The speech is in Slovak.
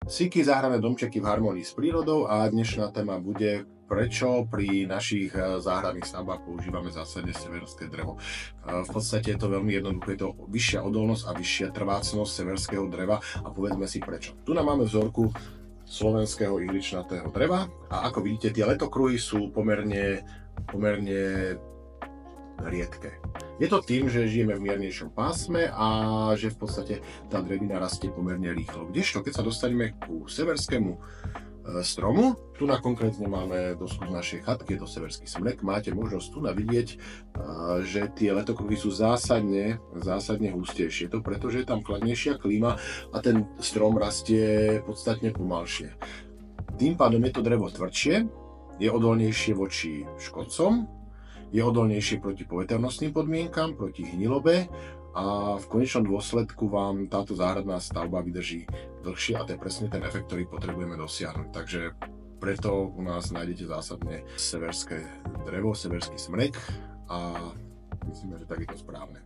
Siky, záhradné domčeky v harmonii s prírodou a dnešná téma bude, prečo pri našich záhradných stavbách používame zásadne severské drevo. V podstate je to veľmi jednoduché, je to vyššia odolnosť a vyššia trvácnosť severského dreva a povedzme si prečo. Tu máme vzorku slovenského ihličnatého dreva a ako vidíte, tie letokruhy sú pomerne riedke. Je to tým, že žijeme v miernejšom pásme a že v podstate tá drevina rastie pomerne rýchlo. Kdežto, keď sa dostaneme ku severskému stromu, tu konkrétne máme dosku z našej chatky, je to severský smrek, máte možnosť tu vidieť, že tie letokruhy sú zásadne hustejšie. To preto, že je tam chladnejšia klíma a ten strom rastie podstatne pomalšie. Tým pádom je to drevo tvrdšie, je odolnejšie voči škodcom, je odolnejšie proti poveternostným podmienkam, proti hnilobe a v konečnom dôsledku vám táto záhradná stavba vydrží dlhšie a to je presne ten efekt, ktorý potrebujeme dosiahnuť. Takže preto u nás nájdete zásadne severské drevo, severský smrek a myslíme, že tak je to správne.